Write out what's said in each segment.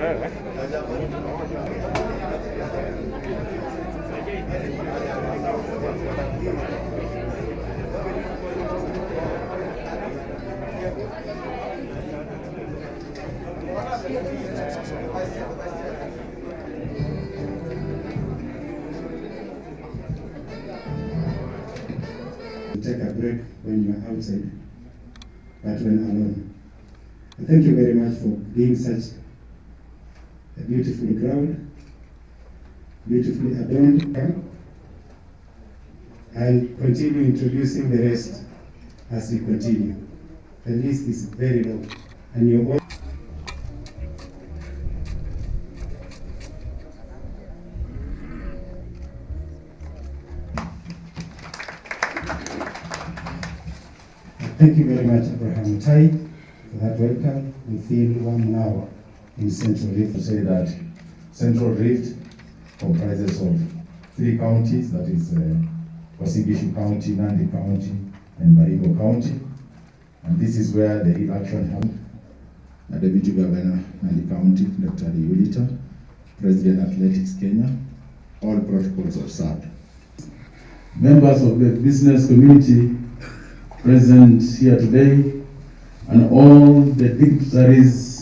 Take a break when you are outside, but when alone. And thank you very much for being such a beautiful crowd, beautifully adorned. I'll continue introducing the rest as we continue. The list is very long, and you're all Thank you very much, Abraham Tai, for that welcome. We feel warm now in Central Rift. To say that Central Rift comprises of 3 counties, that is Gishu County, Nandi County, and Baringo County. And this is where the election happened. The Deputy Governor, Nandi County, Dr. Yulita, President Athletics Kenya, all protocols observed. Members of the business community present here today, and all the dignitaries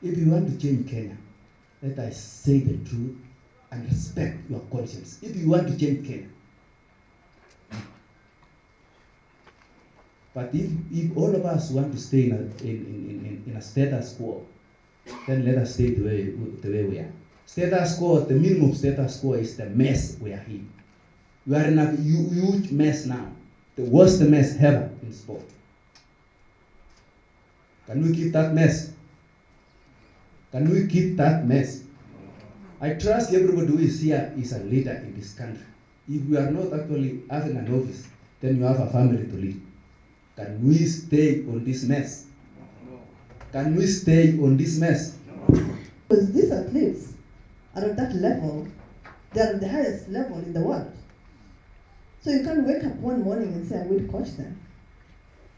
If you want to change Kenya, let us say the truth and respect your conscience. If you want to change Kenya. But if all of us want to stay in a status quo, then let us stay the way we are. Status quo, the meaning of status quo is the mess we are in. We are in a huge mess now. The worst mess ever in sport. Can we keep that mess? Can we keep that mess? I trust everybody who is here is a leader in this country. If we are not actually having an office, then you have a family to lead. Can we stay on this mess? Can we stay on this mess? Because these athletes are at that level, they are at the highest level in the world. So you can't wake up one morning and say, I'm going to coach them.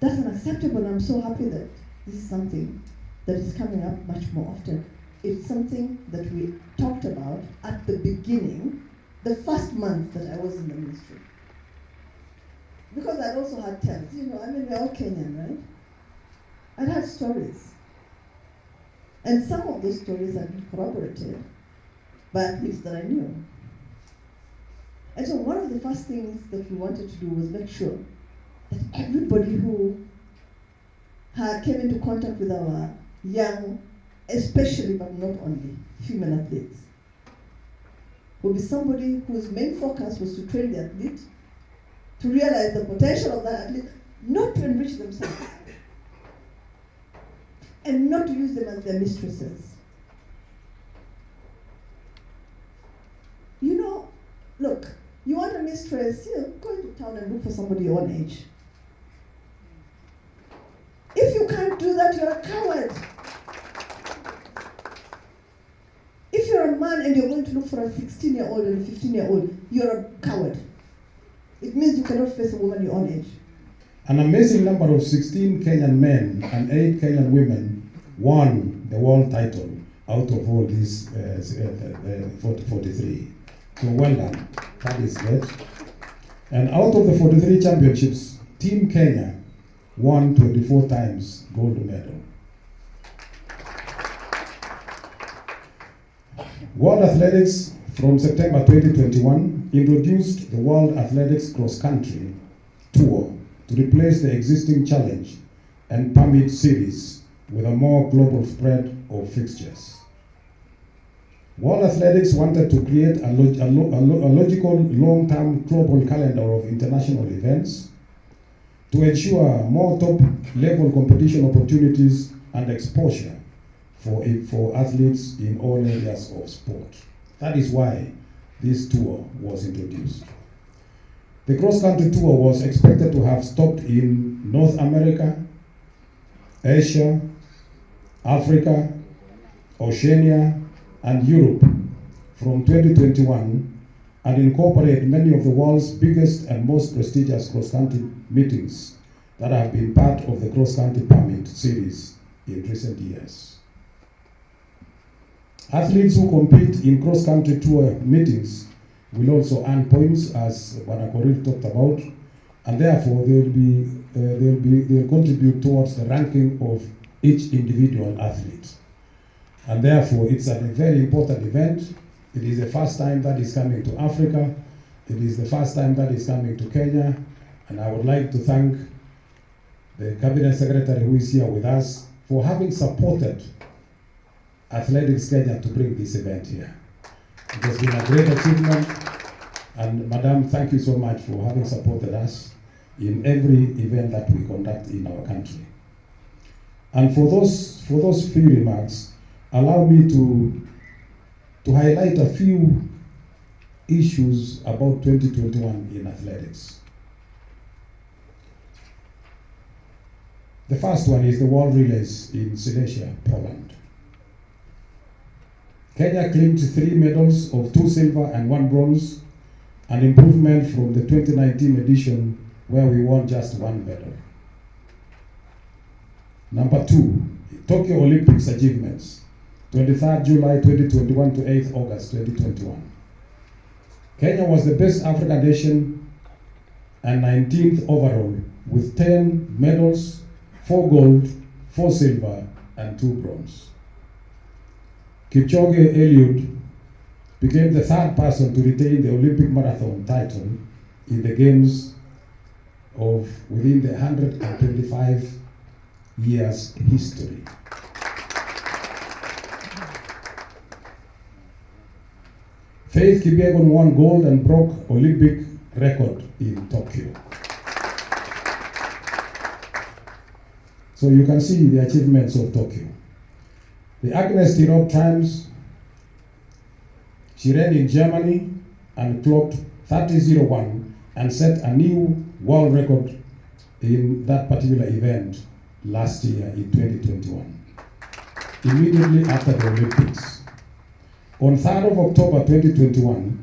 That's unacceptable, and I'm so happy that this is something that is coming up much more often. It's something that we talked about at the beginning, the first month that I was in the ministry. Because I'd also had tales, we're all Kenyan, right? I'd had stories. And some of those stories had been corroborated by athletes that I knew. And so one of the first things that we wanted to do was make sure that everybody who came into contact with our young, especially but not only, female athletes, would be somebody whose main focus was to train the athlete, to realize the potential of that athlete, not to enrich themselves, and not to use them as their mistresses. Look, you want a mistress, go into town and look for somebody your own age. If you can't do that, you're a coward. If you're a man and you're going to look for a 16-year-old and a 15-year-old, you're a coward. It means you cannot face a woman your own age. An amazing number of 16 Kenyan men and 8 Kenyan women won the world title out of all these 43. So well done. That is great. And out of the 43 championships, Team Kenya won 24 times gold medal. World Athletics from September 2021 introduced the World Athletics Cross Country Tour to replace the existing Challenge and Permit series with a more global spread of fixtures. World Athletics wanted to create a logical long-term global calendar of international events to ensure more top-level competition opportunities and exposure for athletes in all areas of sport. That is why this tour was introduced. The cross-country tour was expected to have stopped in North America, Asia, Africa, Oceania, and Europe from 2021 and incorporate many of the world's biggest and most prestigious cross-country meetings that have been part of the cross-country permit series in recent years. Athletes who compete in cross-country tour meetings will also earn points, as Banakoril talked about, and therefore they'll contribute towards the ranking of each individual athlete. And therefore, it's a very important event. It is the first time that is coming to Africa. It is the first time that is coming to Kenya. And I would like to thank the Cabinet Secretary who is here with us for having supported Athletics Kenya to bring this event here. It has been a great achievement. And Madam, thank you so much for having supported us in every event that we conduct in our country. And for those few remarks, allow me to highlight a few issues about 2021 in athletics. The first one is the World Relays in Silesia, Poland. Kenya claimed 3 medals of 2 silver and 1 bronze, an improvement from the 2019 edition where we won just 1 medal. Number 2, Tokyo Olympics achievements. 23rd July 2021 to 8th August 2021. Kenya was the best African nation and 19th overall with 10 medals, 4 gold, 4 silver, and 2 bronze. Kipchoge Eliud became the 3rd person to retain the Olympic marathon title in the games of within the 125 years history. Faith Kipyegon won gold and broke Olympic record in Tokyo. So you can see the achievements of Tokyo. The Agnes Tirop times, she ran in Germany and clocked 30:01 and set a new world record in that particular event last year in 2021, immediately after the Olympics. On 3rd of October 2021,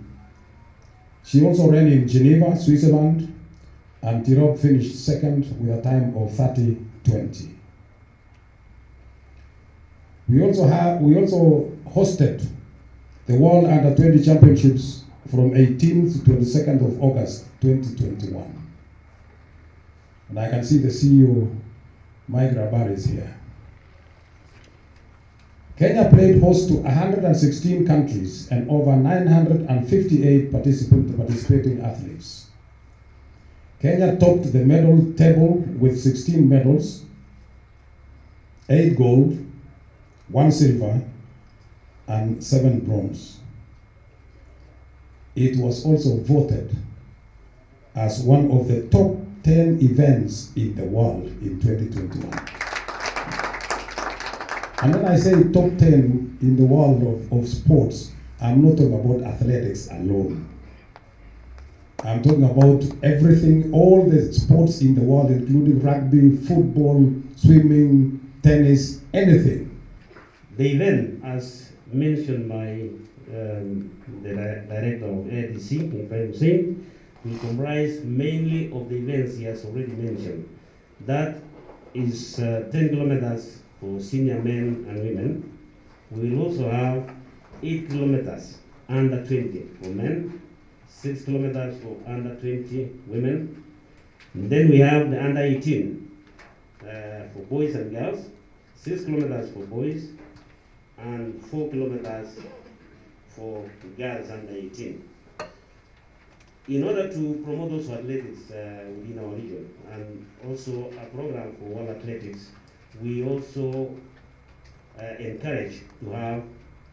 she also ran in Geneva, Switzerland, and Tirop finished 2nd with a time of 30:20. We also hosted the World Under-20 Championships from 18th to 22nd of August 2021. And I can see the CEO, Mike Rabar, is here. Kenya played host to 116 countries and over 958 participating athletes. Kenya topped the medal table with 16 medals, 8 gold, 1 silver, and 7 bronze. It was also voted as one of the top 10 events in the world in 2021. And when I say top 10 in the world of sports, I'm not talking about athletics alone. I'm talking about everything, all the sports in the world, including rugby, football, swimming, tennis, anything. The event, as mentioned by the director of ADC, Ibrahim Singh, will comprise mainly of the events he has already mentioned. That is 10 kilometers for senior men and women, We will also have 8 kilometers under 20 for men, 6 kilometers for under 20 women. And then we have the under 18 for boys and girls, 6 kilometers for boys, and 4 kilometers for girls under 18. In order to promote also athletics within our region, and also a program for world athletics, we also encourage to have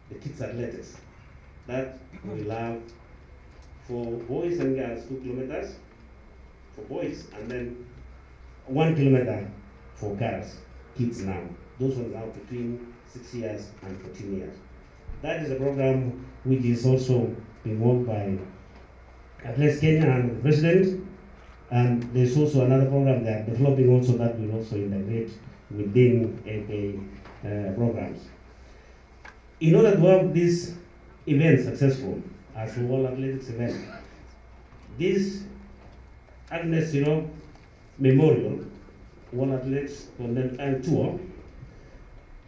the kids athletics that will have for boys and girls 2 kilometers for boys, and then 1 kilometer for girls, kids now. Those ones are between 6 years and 14 years. That is a program which is also being worked by Agnes Kenya and the president, and there's also another program they are developing also that will also integrate within AK programs. In order to have this event successful as a World Athletics event, this Agnes Tirop Memorial World Athletics Continental Tour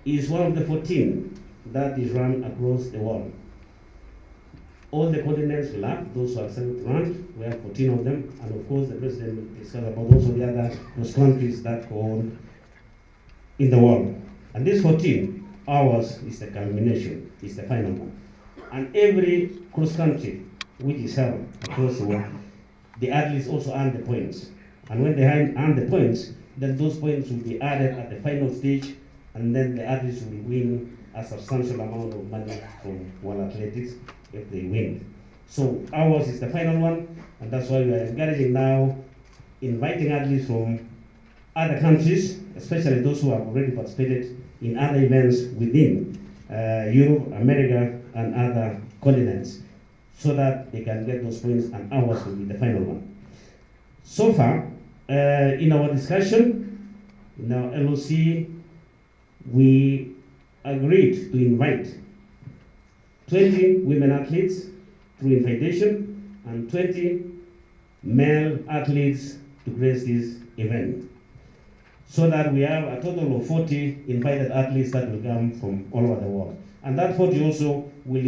is one of the 14 that is run across the world. All the continents will have, those who are accepted to run, we have 14 of them, and of course the president will discuss about also the other those countries that go on in the world. And this 14, ours is the culmination, is the final one. And every cross country which is held across the world, the athletes also earn the points. And when they earn the points, then those points will be added at the final stage, and then the athletes will win a substantial amount of money from World Athletics if they win. So ours is the final one, and that's why we are encouraging now, inviting athletes from other countries, especially those who have already participated in other events within Europe, America, and other continents, so that they can get those points, and ours will be the final one. So far, in our discussion, in our LOC, we agreed to invite 20 women athletes through invitation and 20 male athletes to grace this event, so that we have a total of 40 invited athletes that will come from all over the world. And that 40 also will